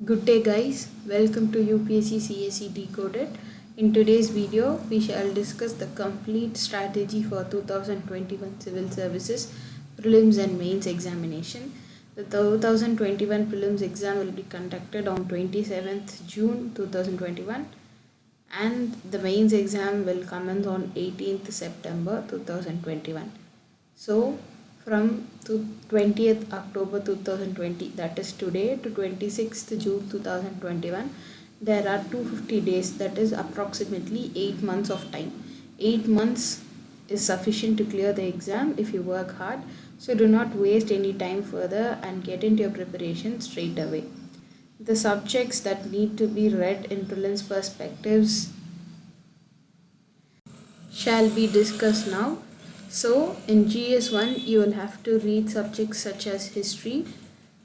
Good day guys, welcome to UPSC CSE Decoded. In today's video, we shall discuss the complete strategy for 2021 Civil Services Prelims and Mains examination. The 2021 Prelims exam will be conducted on 27th June 2021 and the Mains exam will commence on 18th September 2021. So, from 20th October 2020, that is today, to 26th June 2021, there are 250 days, that is approximately 8 months of time. 8 months is sufficient to clear the exam if you work hard. So do not waste any time further and get into your preparation straight away. The subjects that need to be read in prelims perspectives shall be discussed now. So in GS1 you will have to read subjects such as history,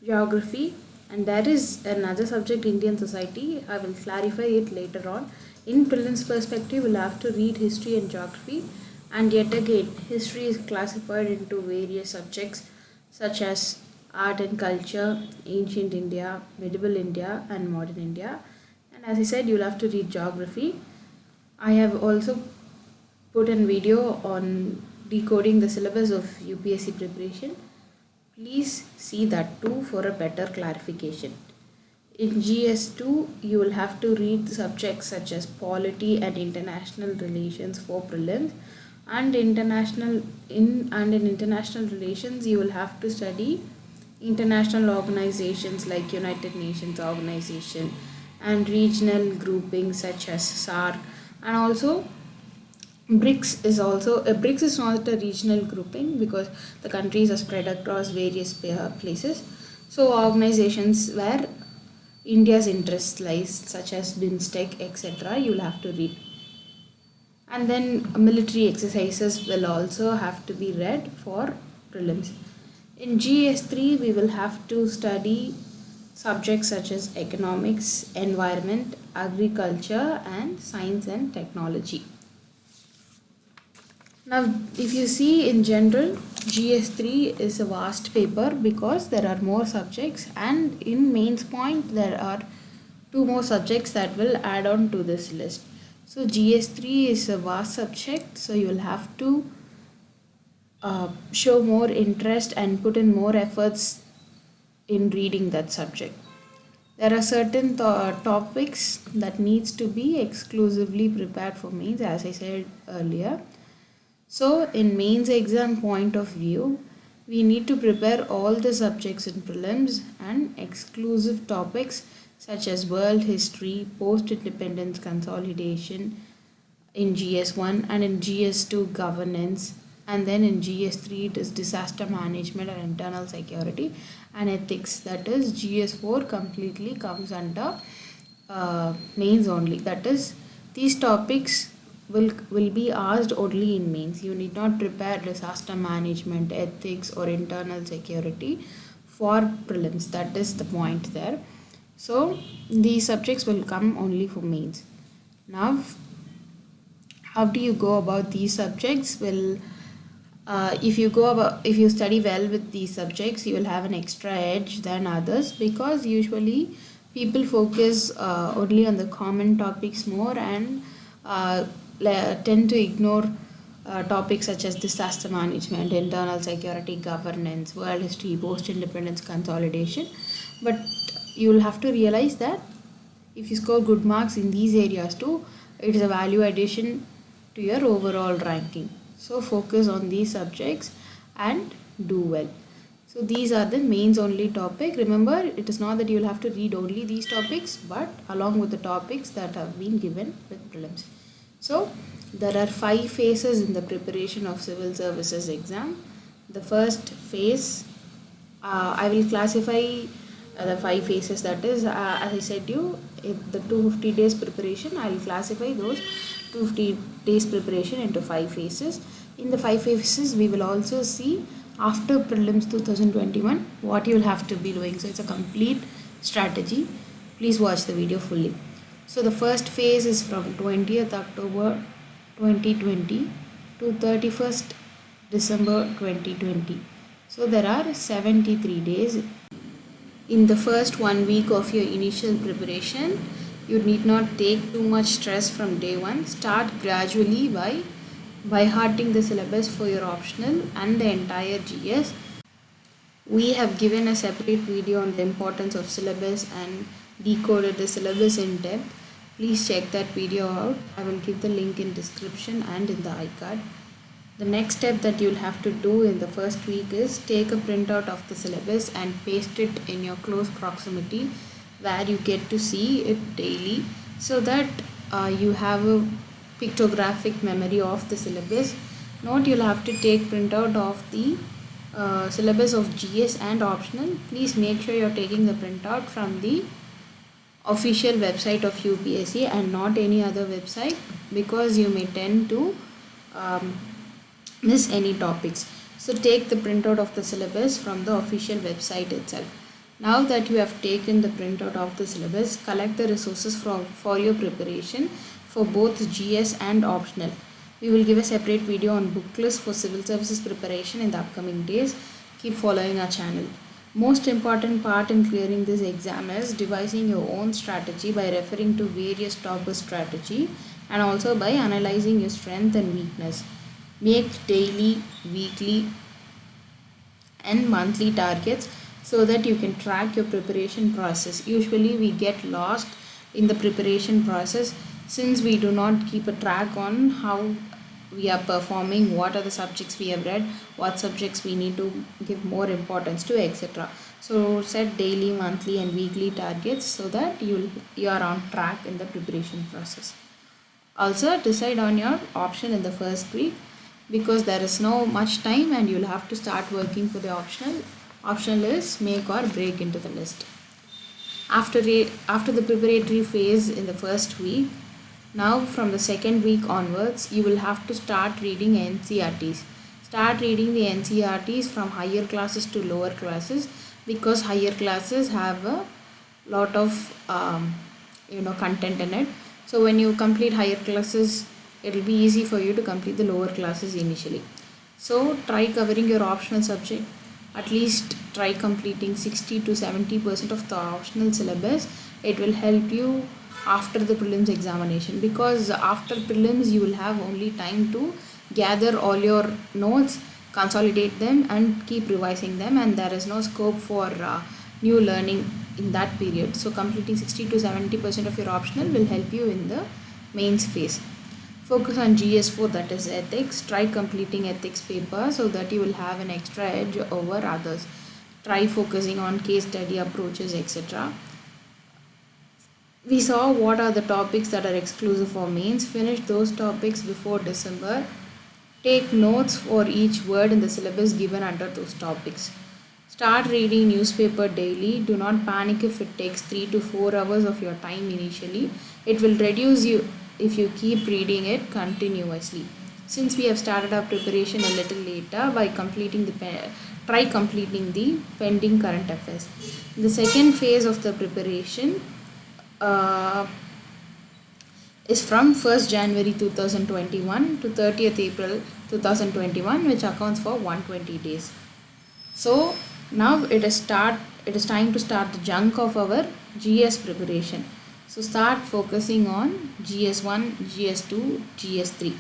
geography, and there is another subject, Indian society. I will clarify it later on. In prelims perspective you will have to read history and geography, and yet again history is classified into various subjects such as art and culture, ancient India, medieval India and modern India. And as I said, you will have to read geography. I have also put a video on decoding the syllabus of UPSC preparation. Please see that too for a better clarification. In GS2, you will have to read subjects such as polity and international relations for prelims, and in international relations you will have to study international organizations like United Nations organization and regional groupings such as SAARC, and also BRICS is also BRICS is not a regional grouping because the countries are spread across various places. So organizations where India's interest lies, such as BIMSTEC, etc., you'll have to read. And then military exercises will also have to be read for prelims. In GS3, we will have to study subjects such as economics, environment, agriculture, and science and technology. Now, if you see in general, GS3 is a vast paper because there are more subjects, and in mains point there are two more subjects that will add on to this list. So GS3 is a vast subject, so you will have to show more interest and put in more efforts in reading that subject. There are certain topics that needs to be exclusively prepared for mains, as I said earlier. So in mains exam point of view, we need to prepare all the subjects in prelims and exclusive topics such as world history, post-independence consolidation in GS1, and in GS2 governance, and then in GS3 it is disaster management and internal security and ethics. That is GS4 completely comes under mains only. That is, these topics will be asked only in mains. You need not prepare disaster management, ethics or internal security for prelims. That is the point there. So these subjects will come only for mains. Now, how do you go about these subjects? Well, if you study well with these subjects, you will have an extra edge than others, because usually people focus only on the common topics more and tend to ignore topics such as disaster management, internal security, governance, world history, post-independence consolidation. But you will have to realize that if you score good marks in these areas too, it is a value addition to your overall ranking. So focus on these subjects and do well. So these are the mains only topic. Remember, it is not that you will have to read only these topics, but along with the topics that have been given with prelims. So there are 5 phases in the preparation of civil services exam. The first phase, I will classify the 5 phases. That is, as I said you, the 250 days preparation, I will classify those 250 days preparation into 5 phases. In the 5 phases, we will also see after prelims 2021 what you will have to be doing. So it's a complete strategy. Please watch the video fully. So the first phase is from 20th October 2020 to 31st December 2020. So there are 73 days. in the first 1 week of your initial preparation. You need not take too much stress from day one. Start gradually by hearting the syllabus for your optional and the entire GS. We have given a separate video on the importance of syllabus and decoded the syllabus in depth. Please check that video out. I will give the link in description and in the iCard. The next step that you'll have to do in the first week is take a printout of the syllabus and paste it in your close proximity where you get to see it daily, so that you have a pictographic memory of the syllabus. Note, you'll have to take printout of the syllabus of GS and optional. Please make sure you're taking the printout from the official website of UPSC and not any other website, because you may tend to miss any topics. So take the printout of the syllabus from the official website itself. Now that you have taken the printout of the syllabus, collect the resources for your preparation for both GS and optional. We will give a separate video on book list for civil services preparation in the upcoming days. Keep following our channel. Most important part in clearing this exam is devising your own strategy by referring to various topper strategy and also by analyzing your strength and weakness. Make daily, weekly and monthly targets so that you can track your preparation process. Usually we get lost in the preparation process since we do not keep a track on how we are performing, what are the subjects we have read, what subjects we need to give more importance to, etc. So set daily, monthly and weekly targets so that you are on track in the preparation process. Also decide on your option in the first week, because there is no much time and you'll have to start working for the optional. Optional is make or break into the list. After the preparatory phase in the first week, now from the second week onwards, you will have to start reading NCERTs. Start reading the NCERTs from higher classes to lower classes, because higher classes have a lot of content in it. So when you complete higher classes, it will be easy for you to complete the lower classes initially. So try covering your optional subject. At least try completing 60 to 70% of the optional syllabus. It will help you after the prelims examination, because after prelims you will have only time to gather all your notes, consolidate them and keep revising them, and there is no scope for new learning in that period. So completing 60 to 70% of your optional will help you in the mains phase. Focus on GS4, that is ethics. Try completing ethics paper so that you will have an extra edge over others. Try focusing on case study approaches, etc. We saw what are the topics that are exclusive for mains. Finish those topics before December. Take notes for each word in the syllabus given under those topics. Start reading newspaper daily. Do not panic if it takes 3 to 4 hours of your time initially. It will reduce you if you keep reading it continuously. Since we have started our preparation a little later, by try completing the pending current affairs. The second phase of the preparation is from 1st January 2021 to 30th April 2021, which accounts for 120 days. So now it is time to start the chunk of our GS preparation. So start focusing on GS1, GS2, GS3.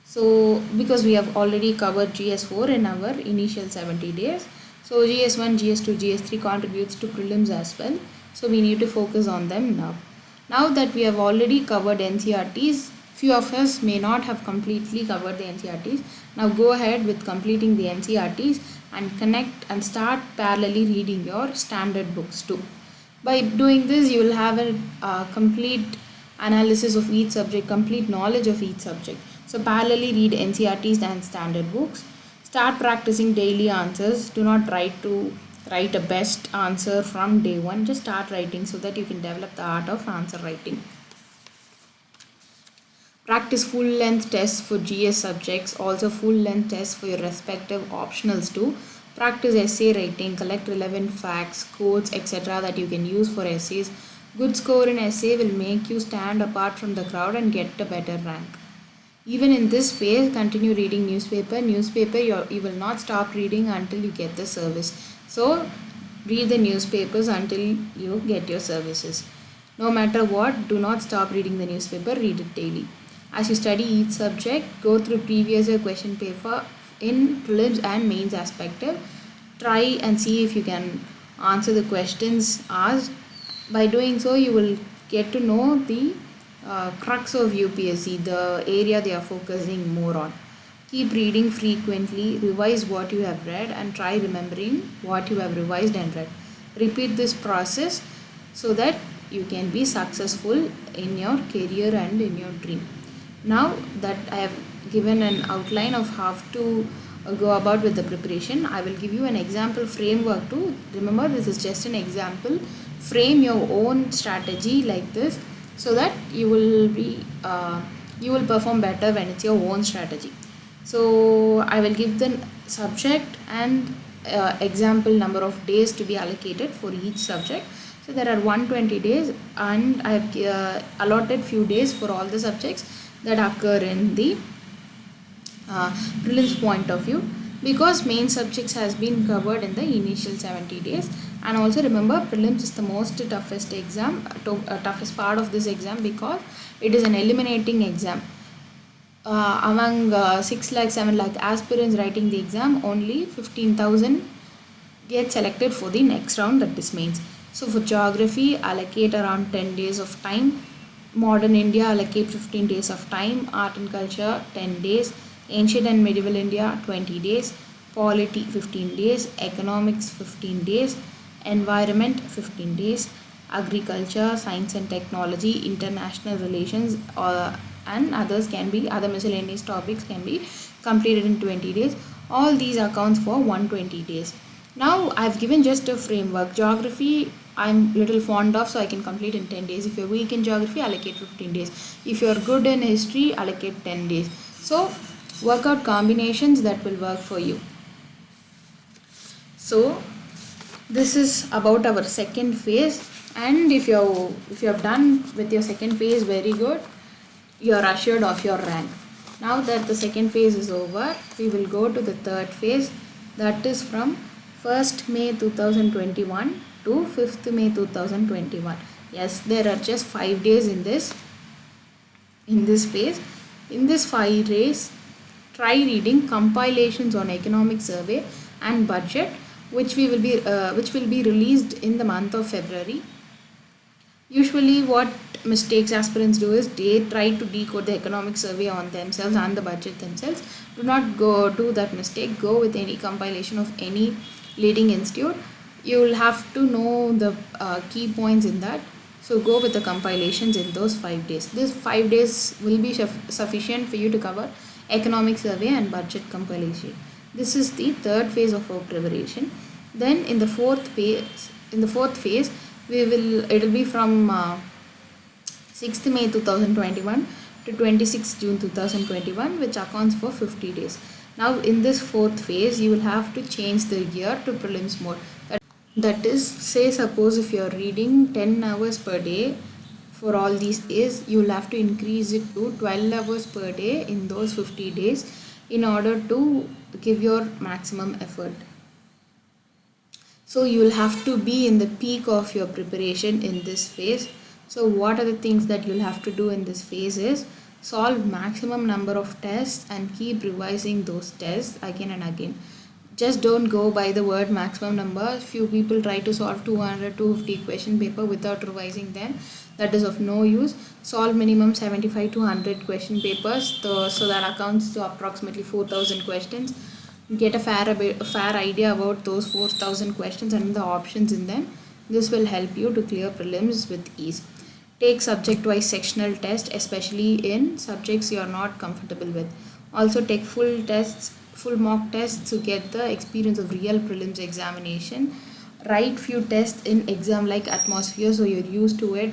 So because we have already covered GS4 in our initial 70 days, so GS1, GS2, GS3 contributes to prelims as well. So we need to focus on them now. Now that we have already covered NCERTs, few of us may not have completely covered the NCERTs. Now go ahead with completing the NCERTs and connect and start parallelly reading your standard books too. By doing this, you will have a complete analysis of each subject, complete knowledge of each subject. So parallelly read NCERTs and standard books. Start practicing daily answers. Do not try to write a best answer from day one. Just start writing so that you can develop the art of answer writing. Practice full length tests for GS subjects, also full length tests for your respective optionals too. Practice essay writing, collect relevant facts, quotes, etc. that you can use for essays. Good score in essay will make you stand apart from the crowd and get a better rank. Even in this phase, continue reading newspaper. You will not stop reading until you get the service. So Read the newspapers until you get your services. No matter what, do not stop reading the newspaper, read it daily. As you study each subject, go through previous year question paper in prelims and mains aspective. Try and see if you can answer the questions asked. By doing so, you will get to know the crux of UPSC, the area they are focusing more on. Keep reading frequently, revise what you have read, and try remembering what you have revised and read. Repeat this process so that you can be successful in your career and in your dream. Now that I have given an outline of how to go about with the preparation, I will give you an example framework too. Remember, this is just an example. Frame your own strategy like this so that you will perform better when it's your own strategy. So I will give the subject and example number of days to be allocated for each subject. So there are 120 days, and I have allotted few days for all the subjects that occur in the prelims point of view, because main subjects has been covered in the initial 70 days. And also remember, prelims is the most toughest exam, toughest part of this exam, because it is an eliminating exam. Among 6 lakh 7 lakh aspirants writing the exam, only 15,000 get selected for the next round, that is mains. So for geography, allocate around 10 days of time. Modern India, allocate 15 days of time. Art and culture, 10 days. Ancient and medieval India, 20 days. Polity, 15 days. Economics, 15 days. Environment, 15 days. Agriculture, science and technology, international relations, and others can be, other miscellaneous topics can be completed in 20 days. All these accounts for 120 days. Now I've given just a framework. Geography I'm little fond of, so I can complete in 10 days. If you're weak in geography, allocate 15 days. If you're good in history, allocate 10 days. So work out combinations that will work for you. So this is about our second phase, and if you have done with your second phase very good, you are assured of your rank. Now that the second phase is over, we will go to the third phase, that is from 1st May 2021 to 5th May 2021. Yes, there are just 5 days in this phase. In this 5 days, try reading compilations on economic survey and budget, which will be released in the month of February. Usually what mistakes aspirants do is they try to decode the economic survey on themselves and the budget themselves. Do not go do that mistake. Go with any compilation of any leading institute. You will have to know the key points in that. So go with the compilations in those 5 days. This 5 days will be sufficient for you to cover economic survey and budget compilation. This is the third phase of our preparation. Then in the fourth phase, it will be from 6th May 2021 to 26th June 2021, which accounts for 50 days. Now in this fourth phase, you will have to change the year to prelims mode. That is, say suppose if you are reading 10 hours per day for all these days, you will have to increase it to 12 hours per day in those 50 days in order to give your maximum effort. So you will have to be in the peak of your preparation in this phase. So what are the things that you'll have to do in this phase is solve maximum number of tests and keep revising those tests again and again. Just don't go by the word maximum number. Few people try to solve 200, 250 question paper without revising them. That is of no use. Solve minimum 75 to 100 question papers, so that accounts to approximately 4,000 questions. Get a fair idea about those 4,000 questions and the options in them. This will help you to clear prelims with ease. Take subject-wise sectional test, especially in subjects you are not comfortable with. Also take full mock tests to get the experience of real prelims examination. Write few tests in exam like atmosphere, so you're used to it.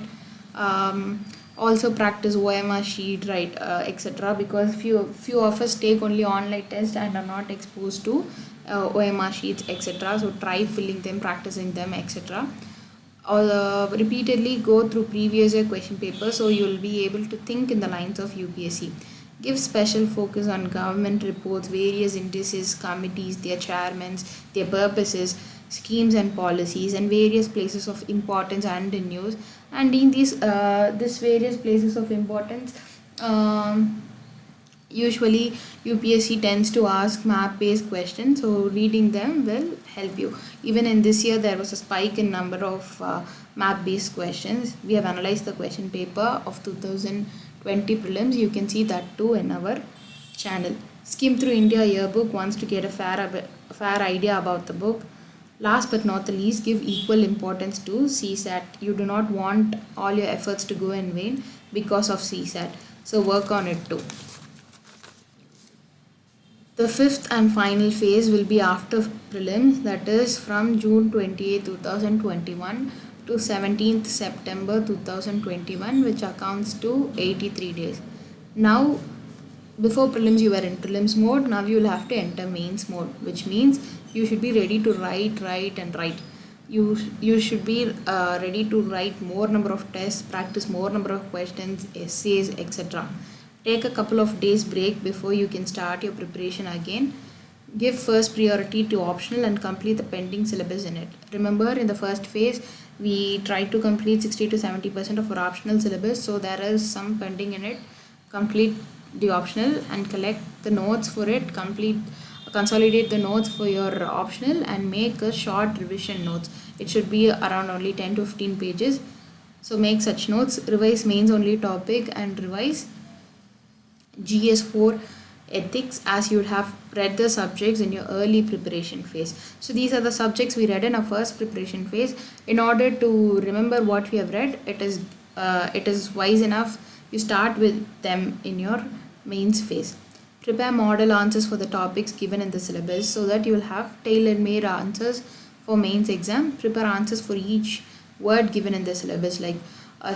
Also practice OMR sheet, right, etc. Because few of us take only online tests and are not exposed to OMR sheets, etc. So try filling them, practicing them, etc. Repeatedly go through previous year question papers, so you will be able to think in the lines of UPSC. Give special focus on government reports, various indices, committees, their chairmen, their purposes. schemes and policies, and various places of importance and in news. And in these this various places of importance, usually UPSC tends to ask map based questions, so reading them will help you. Even in this year there was a spike in number of map based questions. We have analyzed the question paper of 2020 prelims. You can see that too in our channel. Skim through India yearbook wants to get a fair idea about the book. Last but not the least, give equal importance to CSAT. You do not want all your efforts to go in vain because of CSAT, so work on it too. The fifth and final phase will be after prelims, that is from June 28, 2021 to 17th September 2021, which accounts to 83 days. Now, before prelims you were in prelims mode, now you will have to enter mains mode, which means you should be ready to write. You should be ready to write more number of tests, practice more number of questions, essays, etc. Take a couple of days break before you can start your preparation again. Give first priority to optional and complete the pending syllabus in it. Remember, in the first phase we tried to complete 60 to 70% of our optional syllabus, so there is some pending in it. Complete the optional and collect the notes for it. Consolidate the notes for your optional and make a short revision notes. It should be around only 10 to 15 pages. So make such notes. Revise mains only topic and revise GS4 ethics as you would have read the subjects in your early preparation phase. So these are the subjects we read in our first preparation phase. In order to remember what we have read, it is wise enough you start with them in your mains phase. Prepare model answers for the topics given in the syllabus so that you will have tailor-made answers for mains exam. Prepare answers for each word given in the syllabus, like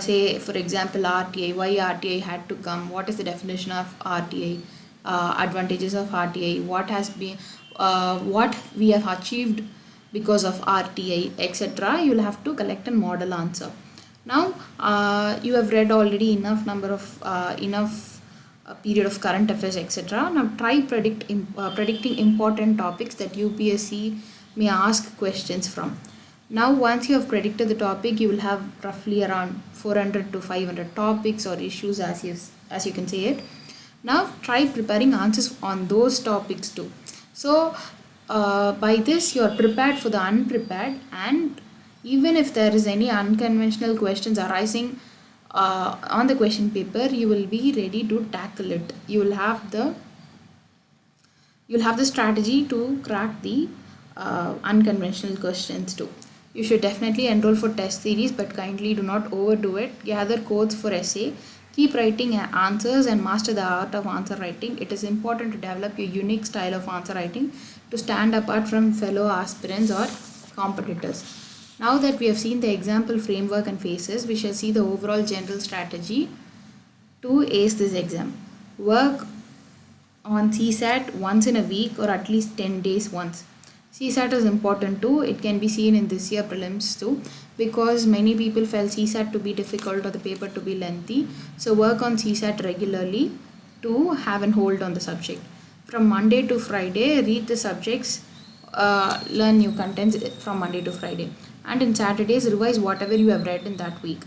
say for example RTI, why RTI had to come, what is the definition of RTI, advantages of RTI, what we have achieved because of RTI, etc. You will have to collect a model answer. Now you have read already enough period of current affairs, etc. Now try predicting important topics that UPSC may ask questions from. Now once you have predicted the topic, you will have roughly around 400 to 500 topics or issues as you can say it. Now try preparing answers on those topics too. So by this you are prepared for the unprepared, and even if there is any unconventional questions arising on the question paper, you will be ready to tackle it. You will have the strategy to crack the unconventional questions too. You should definitely enroll for test series, but kindly do not overdo it. Gather codes for essay. Keep writing answers and master the art of answer writing. It is important to develop your unique style of answer writing to stand apart from fellow aspirants or competitors. Now that we have seen the example framework and phases, we shall see the overall general strategy to ace this exam. Work on CSAT once in a week or at least 10 days once. CSAT is important too. It can be seen in this year prelims too, because many people felt CSAT to be difficult or the paper to be lengthy. So work on CSAT regularly to have an hold on the subject. From Monday to Friday, read the subjects, learn new contents from Monday to Friday. And in Saturdays, revise whatever you have read in that week.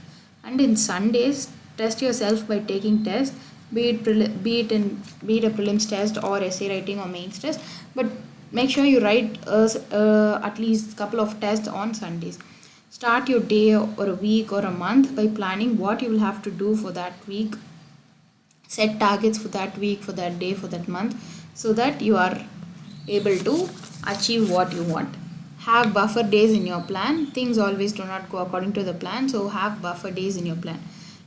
And in Sundays, test yourself by taking tests, be it a prelims test or essay writing or mains test. But make sure you write at least a couple of tests on Sundays. Start your day or a week or a month by planning what you will have to do for that week. Set targets for that week, for that day, for that month, so that you are able to achieve what you want. Have buffer days in your plan. Things always do not go according to the plan, so have buffer days in your plan.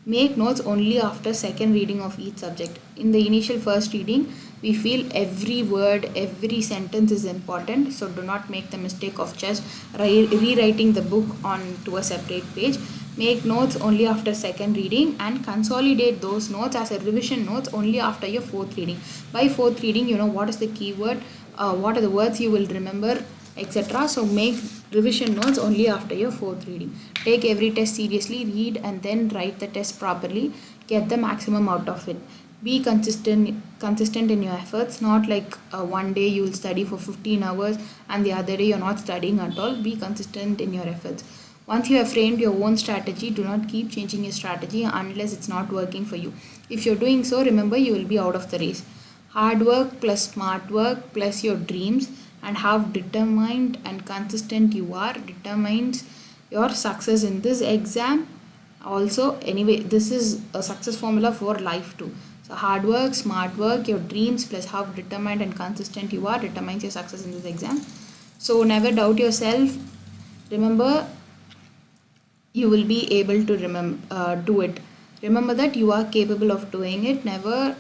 Make notes only after second reading of each subject. In the initial first reading, we feel every word, every sentence is important, so do not make the mistake of just rewriting the book onto a separate page. Make notes only after second reading and consolidate those notes as a revision notes only after your fourth reading. By fourth reading, you know what is the keyword, what are the words you will remember, etc. So make revision notes only after your fourth reading. Take every test seriously, read and then write the test properly. Get the maximum out of it. Be consistent in your efforts, not like one day you will study for 15 hours and the other day you're not studying at all. Be consistent in your efforts. Once you have framed your own strategy, do not keep changing your strategy unless it's not working for you. If you're doing so, remember you will be out of the race. Hard work plus smart work plus your dreams and how determined and consistent you are determines your success in this exam. Also, anyway, this is a success formula for life too. So hard work, smart work, your dreams plus how determined and consistent you are determines your success in this exam. So never doubt yourself. Remember, you will be able to do it. Remember that you are capable of doing it. Never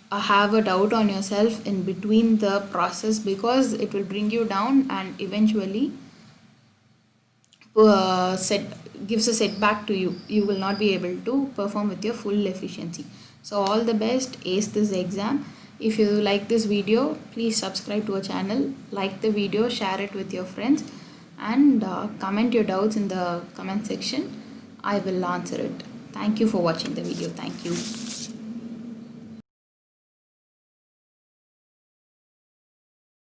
have a doubt on yourself in between the process, because it will bring you down and eventually gives a setback to you. You will not be able to perform with your full efficiency. So all the best, ace this exam. If you like this video, please subscribe to our channel, like the video, share it with your friends, and comment your doubts in the comment section. I will answer it. Thank you for watching the video. Thank you.